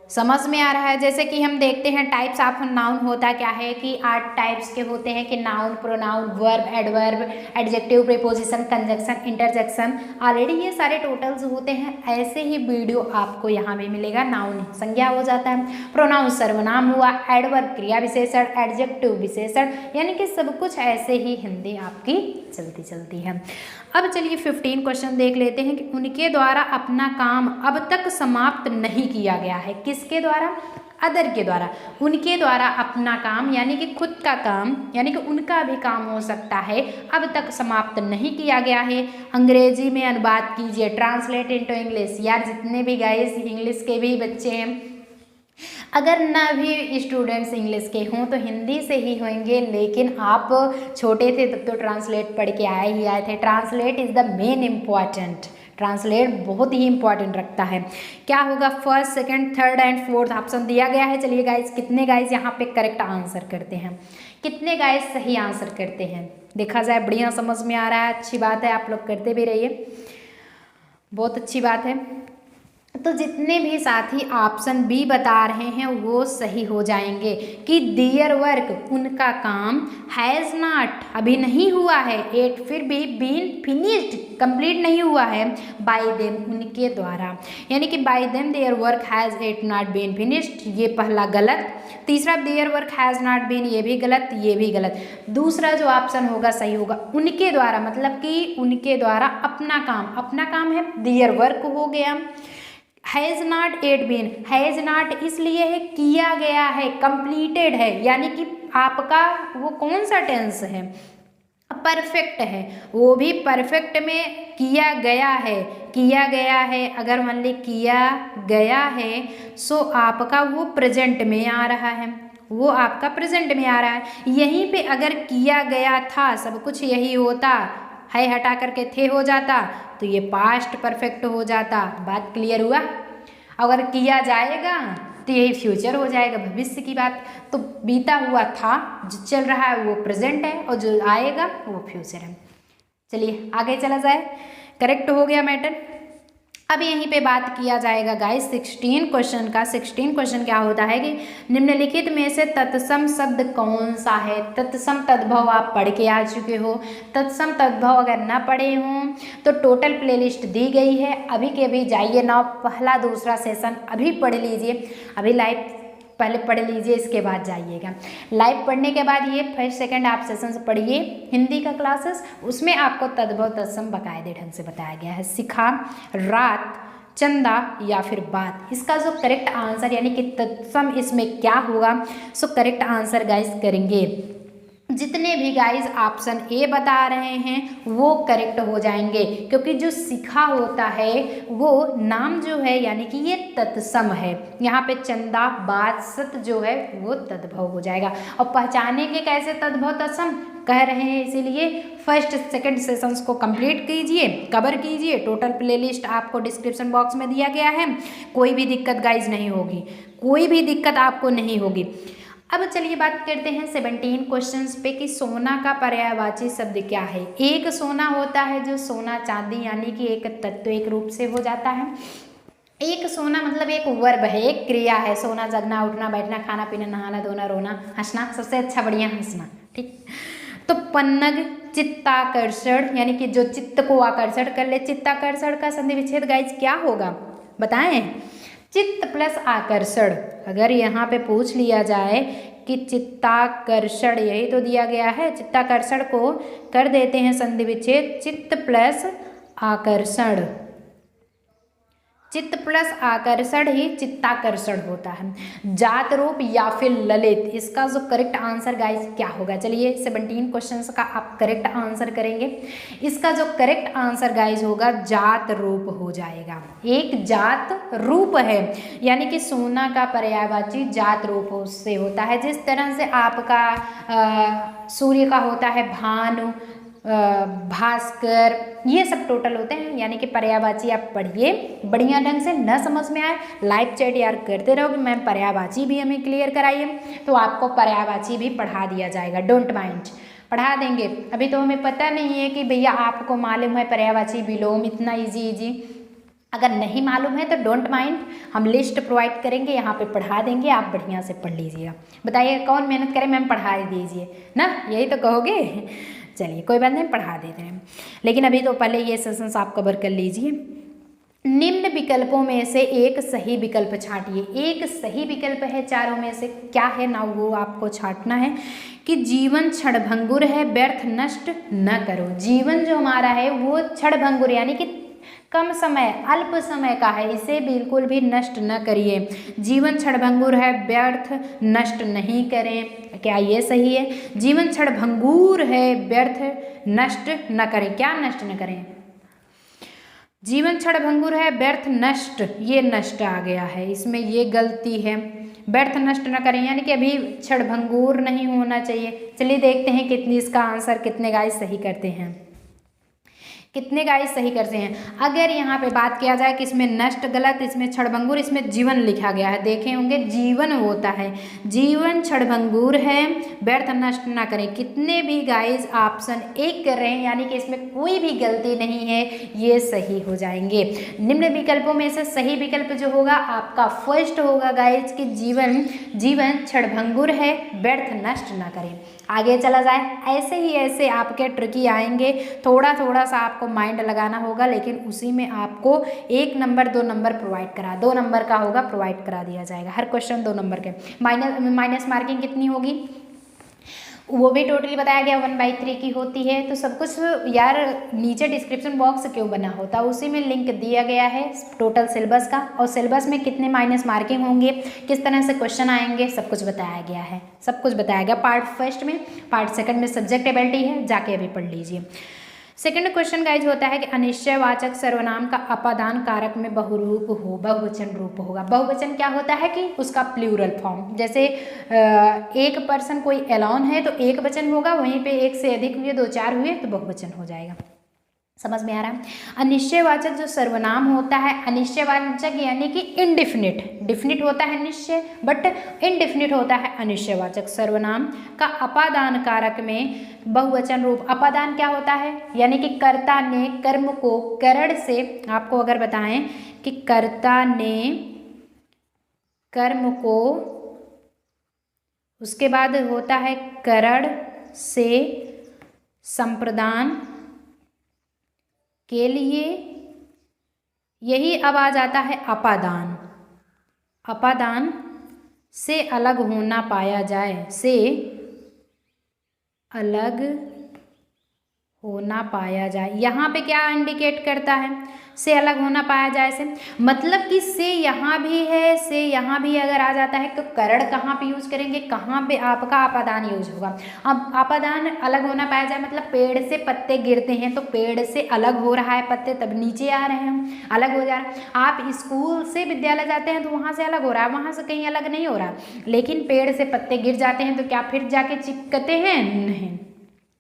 समझ में आ रहा है। जैसे कि हम देखते हैं टाइप्स ऑफ नाउन होता क्या है कि 8 टाइप्स के होते हैं कि noun, pronoun, verb, adverb, adjective, preposition, conjunction, interjection. Already ये सारे टोटल्स होते हैं। ऐसे ही वीडियो आपको यहाँ भी मिलेगा। नाउन संज्ञा हो जाता है, प्रोनाउन सर्वनाम हुआ, एडवर्ब क्रिया विशेषण, एडजेक्टिव विशेषण, यानी कि सब कुछ ऐसे ही हिंदी आपकी चलती है। अब चलिए 15 क्वेश्चन देख लेते हैं कि उनके द्वारा अपना काम अब तक समाप्त नहीं किया गया है। किसके द्वारा? अदर के द्वारा। उनके द्वारा अपना काम यानी कि खुद का काम, यानी कि उनका भी काम हो सकता है, अब तक समाप्त नहीं किया गया है। अंग्रेजी में अनुवाद कीजिए, ट्रांसलेट इनटू इंग्लिश। यार जितने भी गाइस इंग्लिश के भी बच्चे हैं, अगर ना भी स्टूडेंट्स इंग्लिश के हों तो हिंदी से ही होंगे, लेकिन आप छोटे थे तब तो ट्रांसलेट पढ़ के आए थे। Translate is the main important, translate बहुत ही इंपॉर्टेंट रखता है। क्या होगा? First, second, third and fourth option दिया गया है। चलिए गाइस, कितने गाइस यहाँ पे करेक्ट आंसर करते हैं, कितने गाइस सही आंसर करते हैं, देखा जाए। बढ़िया समझ में आ रहा है, अच्छी बात है, आप लोग करते भी रहिए, बहुत अच्छी बात है। तो जितने भी साथी ऑप्शन बी बता रहे हैं वो सही हो जाएंगे कि दियर वर्क, उनका काम, हैज़ नॉट, अभी नहीं हुआ है, एट, फिर भी बीन फिनिश्ड, कंप्लीट नहीं हुआ है, बाय देम, उनके द्वारा, यानी कि by them their work has yet not been finished, ये पहला गलत। तीसरा their work has not been, ये भी गलत, ये भी गलत। दूसरा जो ऑप्शन होगा सही होगा, उनके द्वारा, मतलब कि उनके द्वारा अपना काम है, दियर वर्क हो गया। Has not yet been, has not इसलिए है किया गया है, कंप्लीटेड है, यानी कि आपका वो कौन सा टेंस है? परफेक्ट है, वो भी परफेक्ट में किया गया है, किया गया है। अगर मान ली किया गया है सो आपका वो प्रेजेंट में आ रहा है, वो आपका प्रेजेंट में आ रहा है। यहीं पे अगर किया गया था, सब कुछ यही होता है, हटा करके थे हो जाता तो ये पास्ट परफेक्ट हो जाता। बात क्लियर हुआ? अगर किया जाएगा तो यही फ्यूचर हो जाएगा, भविष्य की बात। तो बीता हुआ था, जो चल रहा है वो प्रेजेंट है, और जो आएगा वो फ्यूचर है। चलिए आगे चला जाए। करेक्ट हो गया मैटर। अब यहीं पे बात किया जाएगा गाइस 16 क्वेश्चन का। 16 क्वेश्चन क्या होता है कि निम्नलिखित में से तत्सम शब्द कौन सा है। तत्सम तद्भव आप पढ़ के आ चुके हो। तत्सम तद्भव अगर ना पढ़े हों तो टोटल प्लेलिस्ट दी गई है, अभी के अभी जाइए ना, पहला दूसरा सेशन अभी पढ़ लीजिए, अभी लाइव पहले पढ़ लीजिए, इसके बाद जाइएगा। लाइव पढ़ने के बाद ये फर्स्ट सेकंड आप सेशन पढ़िए हिंदी का क्लासेस, उसमें आपको तद्भव तत्सम बाकायदे ढंग से बताया गया है। सिखा, रात, चंदा या फिर बात, इसका जो करेक्ट आंसर यानी कि तत्सम इसमें क्या होगा, सो करेक्ट आंसर गाइस करेंगे। जितने भी गाइस ऑप्शन ए बता रहे हैं वो करेक्ट हो जाएंगे, क्योंकि जो सिखा होता है वो नाम जो है यानी कि ये तत्सम है। यहाँ पे चंदा, बात, सत जो है वो तद्भव हो जाएगा। और पहचानेंगे कैसे तद्भव तत्सम कह रहे हैं, इसीलिए फर्स्ट सेकंड सेशंस को कंप्लीट कीजिए, कवर कीजिए। टोटल प्लेलिस्ट आपको डिस्क्रिप्शन बॉक्स में दिया गया है, कोई भी दिक्कत गाइस नहीं होगी, कोई भी दिक्कत आपको नहीं होगी। अब चलिए बात करते हैं 17 क्वेश्चंस पे कि सोना का पर्यायवाची शब्द क्या है। एक सोना होता है जो सोना चांदी यानी कि एक तत्व एक रूप से हो जाता है। एक सोना मतलब एक वर्ब है, एक क्रिया है। सोना जगना, उठना, बैठना, खाना पीना, नहाना, धोना, रोना, हंसना, सबसे अच्छा बढ़िया हंसना, ठीक। तो पन्नग, चित्ताकर्षण यानी कि जो चित्त को आकर्षण कर ले। चित्ताकर्षण का संधि विच्छेद गाइज क्या होगा बताएं। चित्त प्लस आकर्षण। अगर यहाँ पे पूछ लिया जाए कि चित्ताकर्षण, यही तो दिया गया है, चित्ताकर्षण को कर देते हैं संधि विच्छेद चित्त प्लस आकर्षण। चित्त प्लस आकर्षण ही चित्ताकर्षण होता है। जात रूप या फिर ललित, इसका जो करेक्ट आंसर गाइस क्या होगा। चलिए 17 क्वेश्चंस का आप करेक्ट आंसर करेंगे। इसका जो करेक्ट आंसर गाइस होगा जात रूप हो जाएगा। एक जात रूप है यानी कि सोना का पर्यायवाची जात रूप से होता है। जिस तरह से आपका सूर्य का होता है भानु, भास्कर, ये सब टोटल होते हैं यानी कि पर्यायवाची। आप पढ़िए बढ़िया ढंग से, न समझ में आए लाइव चैट यार करते रहोगे, मैम पर्यायवाची भी हमें क्लियर कराइए, तो आपको पर्यायवाची भी पढ़ा दिया जाएगा, डोंट माइंड, पढ़ा देंगे। अभी तो हमें पता नहीं है कि भैया आपको मालूम है पर्यायवाची विलोम, इतना इजी अगर नहीं मालूम है तो डोंट माइंड, हम लिस्ट प्रोवाइड करेंगे, यहाँ पे पढ़ा देंगे, आप बढ़िया से पढ़ लीजिएगा। बताइए कौन मेहनत करे, मैम पढ़ा दीजिए ना, यही तो कहोगे। चलिए कोई बात नहीं, पढ़ा देते हैं, लेकिन अभी तो पहले ये सेशंस आप कवर कर लीजिए। निम्न विकल्पों में से एक सही विकल्प छांटिए। एक सही विकल्प है चारों में से, क्या है ना वो आपको छांटना है कि जीवन क्षणभंगुर है, व्यर्थ नष्ट न करो। जीवन जो हमारा है वो क्षणभंगुर यानी कि कम समय, अल्प समय का है, इसे बिल्कुल भी नष्ट न करिए। जीवन क्षणभंगुर है, व्यर्थ नष्ट नहीं करें, क्या ये सही है। जीवन क्षणभंगुर है, व्यर्थ नष्ट न करें, क्या नष्ट न करें। जीवन क्षणभंगुर है, व्यर्थ नष्ट, ये नष्ट आ गया है, इसमें ये गलती है। व्यर्थ नष्ट न करें यानी कि अभी क्षणभंगुर नहीं होना चाहिए। चलिए देखते हैं कितनी इसका आंसर कितने गाइस सही करते हैं, कितने गाइस सही करते हैं। अगर यहाँ पे बात किया जाए कि इसमें नष्ट गलत, इसमें क्षणभंगुर, इसमें जीवन लिखा गया है, देखे होंगे जीवन होता है, जीवन क्षणभंगुर है, व्यर्थ नष्ट ना करें। कितने भी गाइस ऑप्शन एक कर रहे हैं यानी कि इसमें कोई भी गलती नहीं है, ये सही हो जाएंगे। निम्न विकल्पों में से सही विकल्प जो होगा आपका फर्स्ट होगा गाइस कि जीवन क्षणभंगुर है, व्यर्थ नष्ट ना करें। आगे चला जाए, ऐसे ही ऐसे आपके ट्रिकी आएंगे, थोड़ा थोड़ा सा आपको माइंड लगाना होगा, लेकिन उसी में आपको 1 नंबर 2 नंबर प्रोवाइड करा, 2 नंबर का होगा प्रोवाइड करा दिया जाएगा। हर क्वेश्चन 2 नंबर के। माइनस मार्किंग कितनी होगी वो भी टोटली बताया गया 1/3 की होती है। तो सब कुछ यार नीचे डिस्क्रिप्शन बॉक्स क्यों बना होता है, उसी में लिंक दिया गया है टोटल सिलेबस का, और सिलेबस में कितने माइनस मार्किंग होंगे, किस तरह से क्वेश्चन आएंगे, सब कुछ बताया गया है, सब कुछ बताया गया। पार्ट फर्स्ट में, पार्ट सेकंड में सब्जेक्ट एबिलिटी है, जाके अभी पढ़ लीजिए। सेकंड क्वेश्चन गाइज होता है कि अनिश्चयवाचक सर्वनाम का अपादान कारक में बहुरूप हो, बहुवचन रूप होगा। बहुवचन क्या होता है कि उसका प्लूरल फॉर्म, जैसे एक पर्सन कोई एलॉन है तो एक वचन होगा, वहीं पे एक से अधिक हुए, 2 4 हुए तो बहुवचन हो जाएगा। समझ में आ रहा है। अनिश्चयवाचक जो सर्वनाम होता है, अनिश्चयवाचक यानी कि इनडिफिनिट, डिफिनिट होता है निश्चय बट इनडिफिनिट होता है अनिश्चयवाचक सर्वनाम का अपादान कारक में बहुवचन रूप। अपादान क्या होता है, यानी कि कर्ता ने कर्म को करण से, आपको अगर बताएं कि कर्ता ने कर्म को, उसके बाद होता है करण से संप्रदान के लिए, यही अब आ जाता है अपादान। अपादान से अलग होना पाया जाए, से अलग होना पाया जाए, यहाँ पे क्या इंडिकेट करता है, से अलग होना पाया जाए से, मतलब कि से यहाँ भी है, से यहाँ भी अगर आ जाता है तो करण कहाँ पे यूज करेंगे, कहाँ पे आपका अपादान यूज होगा। अब अपादान अलग होना पाया जाए मतलब पेड़ से पत्ते गिरते हैं तो पेड़ से अलग हो रहा है पत्ते, तब नीचे आ रहे हैं, अलग हो जा रहा है। आप स्कूल से विद्यालय जाते हैं तो वहाँ से अलग हो रहा है, वहाँ से कहीं अलग नहीं हो रहा, लेकिन पेड़ से पत्ते गिर जाते हैं तो क्या फिर जाके चिपकते हैं, नहीं,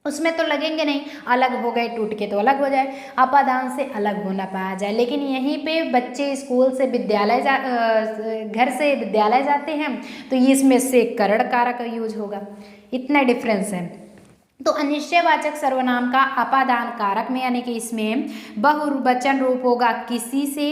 उसमें तो लगेंगे नहीं, अलग हो गए टूट के तो अलग हो जाए, अपादान से अलग होना पाया जाए। लेकिन यहीं पे बच्चे स्कूल से विद्यालय घर से विद्यालय जाते हैं तो इसमें से करण कारक यूज होगा, इतना डिफरेंस है। तो अनिश्चयवाचक सर्वनाम का अपादान कारक में यानी कि इसमें बहुवचन रूप होगा किसी से,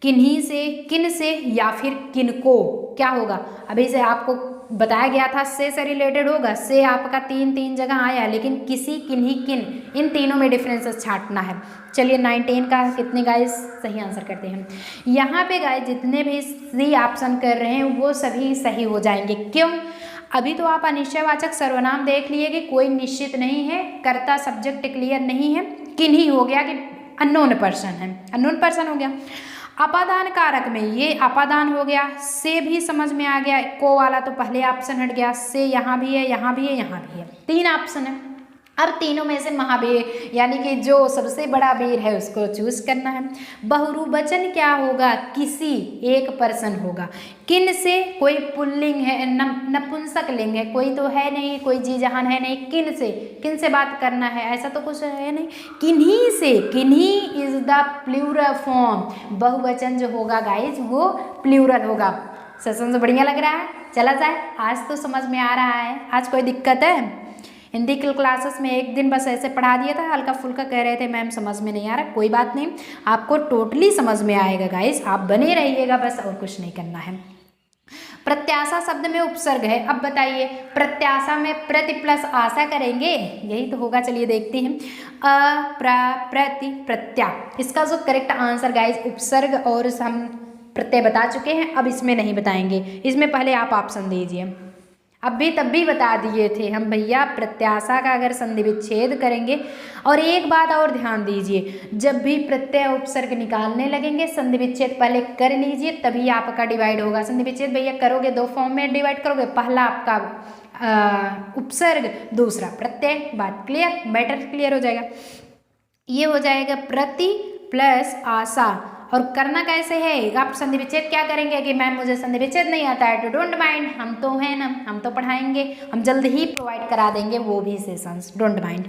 किन्हीं से, किन से या फिर किनको, क्या होगा, अभी से आपको बताया गया था से रिलेटेड होगा, से आपका तीन जगह आया, लेकिन किसी, किन्हीं, किन, इन तीनों में डिफरेंसेस छांटना है। चलिए 19 का कितने गाइस सही आंसर करते हैं। यहाँ पे गाइस जितने भी सी ऑप्शन कर रहे हैं वो सभी सही हो जाएंगे। क्यों, अभी तो आप अनिश्चयवाचक सर्वनाम देख लिए कि कोई निश्चित नहीं है, कर्ता सब्जेक्ट क्लियर नहीं है, किन्हीं हो गया कि अननोन पर्सन है, अननोन पर्सन हो गया। अपादान कारक में ये अपादान हो गया, से भी समझ में आ गया, को वाला तो पहले ऑप्शन हट गया, से यहाँ भी है, यहाँ भी है, यहाँ भी है, 3 ऑप्शन है। अब तीनों में से महावीर यानी कि जो सबसे बड़ा वीर है उसको चूज करना है। बहुवचन क्या होगा, किसी एक पर्सन होगा, किन से कोई पुल्लिंग है, नपुंसक लिंग है, कोई तो है नहीं, कोई जी जहान है नहीं, किन से बात करना है ऐसा तो कुछ है नहीं, किन्हीं से, किन्हीं इज द प्लूरल फॉर्म, बहुवचन जो होगा गाइज वो प्लूरल होगा। सेशन से बढ़िया लग रहा है, चला जाए, आज तो समझ में आ रहा है, आज कोई दिक्कत है। हिंदी की क्लासेस में एक दिन बस ऐसे पढ़ा दिया था, हल्का फुल्का कह रहे थे मैम समझ में नहीं आ रहा, कोई बात नहीं, आपको टोटली समझ में आएगा गाइस, आप बने रहिएगा बस, और कुछ नहीं करना है। प्रत्याशा शब्द में उपसर्ग है, अब बताइए प्रत्याशा में प्रति प्लस आशा करेंगे, यही तो होगा, चलिए देखते हैं। प्रति प्रत्या, इसका जो करेक्ट आंसर गाइस उपसर्ग और हम प्रत्यय बता चुके हैं, अब इसमें नहीं बताएंगे, इसमें पहले आप ऑप्शन दीजिए। अब भी तब भी बता दिए थे हम भैया, प्रत्याशा का अगर संधि विच्छेद करेंगे, और एक बात और ध्यान दीजिए, जब भी प्रत्यय उपसर्ग निकालने लगेंगे संधि विच्छेद पहले कर लीजिए, तभी आपका डिवाइड होगा। संधि विच्छेद भैया करोगे 2 फॉर्म में डिवाइड करोगे, पहला आपका उपसर्ग, दूसरा प्रत्यय, बात क्लियर, मैटर क्लियर हो जाएगा। ये हो जाएगा प्रति प्लस आशा, और करना कैसे है, आप संधि विच्छेद क्या करेंगे कि मैम मुझे संधि विच्छेद नहीं आता है, तो डोंट माइंड, हम तो हैं ना, हम तो पढ़ाएंगे, हम जल्द ही प्रोवाइड करा देंगे वो भी सेशंस, डोंट माइंड।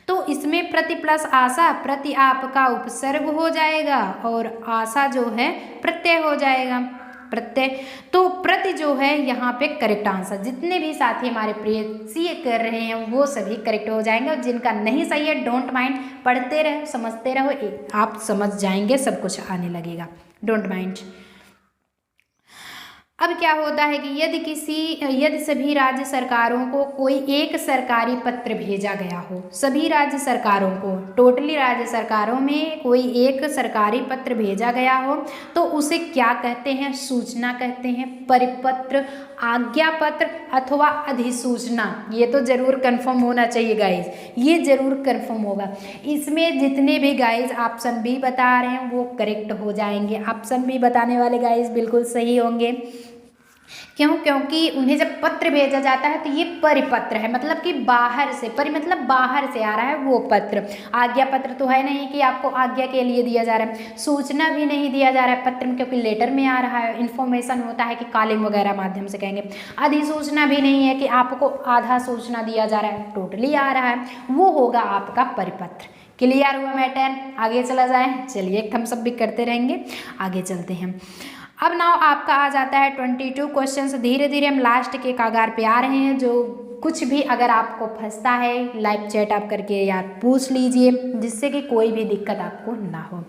तो इसमें प्रति प्लस आशा, प्रति आपका उपसर्ग हो जाएगा और आशा जो है प्रत्यय हो जाएगा, प्रत्यय। तो प्रति जो है यहाँ पे करेक्ट आंसर, जितने भी साथी हमारे प्रिय कर रहे हैं वो सभी करेक्ट हो जाएंगे, और जिनका नहीं सही है डोंट माइंड, पढ़ते रहो, समझते रहो, आप समझ जाएंगे, सब कुछ आने लगेगा, डोंट माइंड। अब क्या होता है कि यदि सभी राज्य सरकारों को कोई एक सरकारी पत्र भेजा गया हो, सभी राज्य सरकारों को, टोटली राज्य सरकारों में कोई एक सरकारी पत्र भेजा गया हो, तो उसे क्या कहते हैं, सूचना कहते हैं, परिपत्र, आज्ञा पत्र अथवा अधिसूचना। ये तो जरूर कंफर्म होना चाहिए गाइज, ये जरूर कंफर्म होगा। इसमें जितने भी गाइज ऑप्शन बी बता रहे हैं वो करेक्ट हो जाएंगे, ऑप्शन बी बताने वाले गाइज बिल्कुल सही होंगे। क्यों, क्योंकि उन्हें जब पत्र भेजा जाता है तो ये परिपत्र है, मतलब कि बाहर से, परि मतलब बाहर से आ रहा है वो पत्र, आज्ञा पत्र तो है नहीं कि आपको आज्ञा के लिए दिया जा रहा है, सूचना भी नहीं दिया जा रहा है पत्र में, क्योंकि लेटर में आ रहा है, इन्फॉर्मेशन होता है कि कॉलिंग वगैरह माध्यम से कहेंगे, अधिसूचना भी नहीं है कि आपको आधा सूचना दिया जा रहा है, टोटली आ रहा है, वो होगा आपका परिपत्र। क्लियर हुआ मैटर? आगे चला जाए, चलिए थम्स अप भी करते रहेंगे, आगे चलते हैं। अब नाउ आपका आ जाता है 22 क्वेश्चंस। धीरे धीरे हम लास्ट के कगार पे आ रहे हैं। जो कुछ भी अगर आपको फंसता है लाइव चैट आप करके याद पूछ लीजिए, जिससे कि कोई भी दिक्कत आपको ना हो।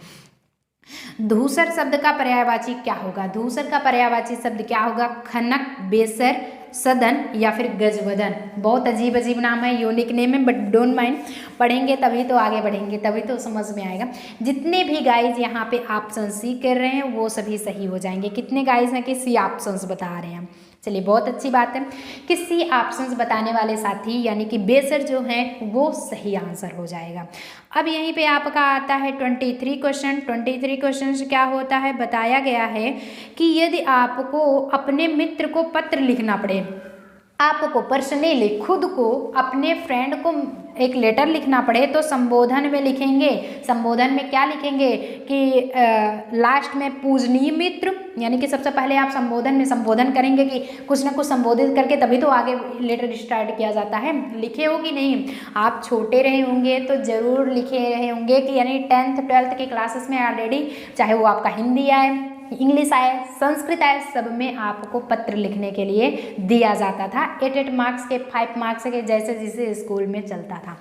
धूसर शब्द का पर्यायवाची क्या होगा? धूसर का पर्यायवाची शब्द क्या होगा? खनक, बेसर, सदन या फिर गजवदन। बहुत अजीब अजीब नाम है, यूनिक नेम है, बट डोंट माइंड, पढ़ेंगे तभी तो आगे बढ़ेंगे, तभी तो समझ में आएगा। जितने भी गाइज यहाँ पे ऑप्शन सी कर रहे हैं वो सभी सही हो जाएंगे। कितने गाइज हैं कि सी ऑप्शंस बता रहे हैं? चलिए बहुत अच्छी बात है कि सी ऑप्शंस बताने वाले साथी यानी कि बेसर जो हैं वो सही आंसर हो जाएगा। अब यहीं पे आपका आता है 23 क्वेश्चन। 23 क्वेश्चन क्या होता है? बताया गया है कि यदि आपको अपने मित्र को पत्र लिखना पड़े, आपको पर्सनली खुद को अपने फ्रेंड को एक लेटर लिखना पड़े, तो संबोधन में लिखेंगे। संबोधन में क्या लिखेंगे कि लास्ट में पूजनीय मित्र, यानी कि सबसे पहले आप संबोधन में संबोधन करेंगे कि कुछ ना कुछ संबोधित करके तभी तो आगे लेटर स्टार्ट किया जाता है। लिखे हो कि नहीं? आप छोटे रहे होंगे तो ज़रूर लिखे रहे होंगे कि यानी 10th 12th के क्लासेस में ऑलरेडी, चाहे वो आपका हिंदी आए, इंग्लिश आए, संस्कृत आए, सब में आपको पत्र लिखने के लिए दिया जाता था। 8 मार्क्स के, 5 मार्क्स के, जैसे जैसे स्कूल में चलता था।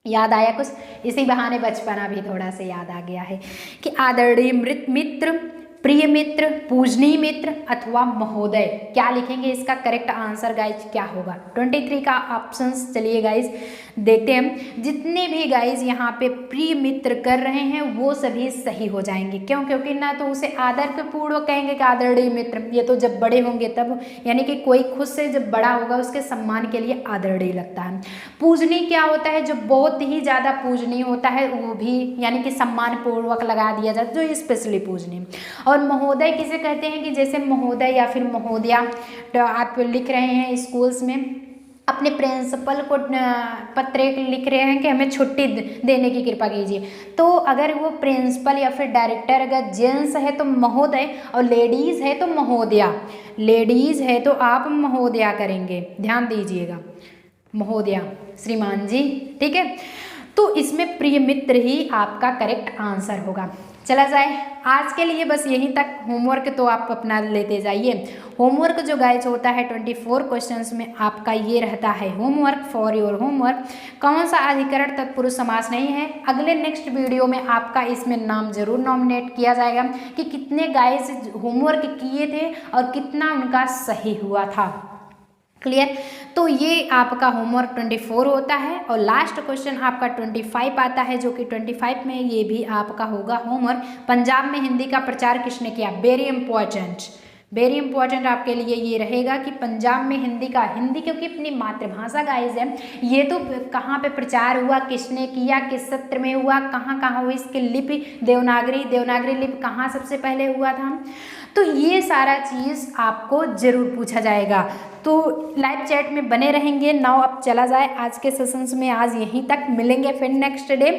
याद आया कुछ? इसी बहाने बचपना भी थोड़ा सा याद आ गया है कि आदरणीय मित्र, प्रिय मित्र, पूजनीय मित्र अथवा महोदय। क्या लिखेंगे? इसका करेक्ट आंसर गाइज क्या होगा? 23 का ऑप्शंस चलिए गाइज देखते हैं। जितने भी गाइज यहाँ पे प्रिय मित्र कर रहे हैं वो सभी सही हो जाएंगे। क्यों? क्योंकि ना तो उसे आदर के पूर्वक कहेंगे कि आदरणीय मित्र, ये तो जब बड़े होंगे तब, यानी कि कोई खुद से जब बड़ा होगा उसके सम्मान के लिए आदरणीय लगता है। पूजनीय क्या होता है? जो बहुत ही ज़्यादा पूजनीय होता है वो भी यानी कि सम्मान पूर्वक लगा दिया जाता है, जो स्पेशली पूजनीय। और महोदय किसे कहते हैं? कि जैसे महोदय या फिर महोदया, तो आप लिख रहे हैं स्कूल्स में अपने प्रिंसिपल को पत्र लिख रहे हैं कि हमें छुट्टी देने की कृपा कीजिए, तो अगर वो प्रिंसिपल या फिर डायरेक्टर अगर जेंट्स है तो महोदय, और लेडीज़ है तो महोदया। लेडीज़ है तो आप महोदया करेंगे, ध्यान दीजिएगा, महोदया, श्रीमान जी, ठीक है। तो इसमें प्रिय मित्र ही आपका करेक्ट आंसर होगा। चला जाए, आज के लिए बस यहीं तक। होमवर्क तो आप अपना लेते जाइए। होमवर्क जो गाइज होता है 24 क्वेश्चंस में आपका ये रहता है होमवर्क, फॉर योर होमवर्क। कौन सा अधिकरण तत्पुरुष समास नहीं है, अगले नेक्स्ट वीडियो में आपका इसमें नाम जरूर नॉमिनेट किया जाएगा कि कितने गाइज होमवर्क किए थे और कितना उनका सही हुआ था। क्लियर? तो ये आपका होमवर्क 24 होता है और लास्ट क्वेश्चन आपका 25 आता है, जो कि 25 में ये भी आपका होगा होमवर्क। पंजाब में हिंदी का प्रचार किसने किया? वेरी इंपॉर्टेंट, वेरी इंपॉर्टेंट आपके लिए ये रहेगा कि पंजाब में हिंदी क्योंकि अपनी मातृभाषा गाइज है, ये तो कहाँ पे प्रचार हुआ, किसने किया, किस सत्र में हुआ, कहाँ कहाँ हुई, इसकी लिपि देवनागरी लिपि कहाँ सबसे पहले हुआ था, तो ये सारा चीज़ आपको ज़रूर पूछा जाएगा। तो लाइव चैट में बने रहेंगे। नाउ अब चला जाए आज के सेशंस में, आज यहीं तक मिलेंगे, फिर नेक्स्ट डे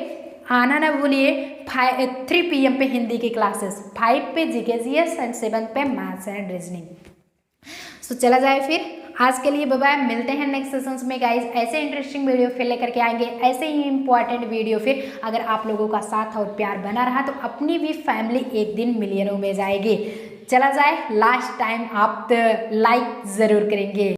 आना ना भूलिए। 3 PM पे हिंदी की क्लासेस, 5 पे GKGS एंड 7 पे मैथ्स एंड रीजनिंग। सो चला जाए फिर, आज के लिए बाय बाय, मिलते हैं नेक्स्ट सेशंस में गाइज। ऐसे इंटरेस्टिंग वीडियो फिर लेकर के आएंगे, ऐसे ही इंपॉर्टेंट वीडियो फिर। अगर आप लोगों का साथ और प्यार बना रहा तो अपनी भी फैमिली एक दिन मिलियनों में जाएगी। चला जाए, लास्ट टाइम आप लाइक ज़रूर करेंगे।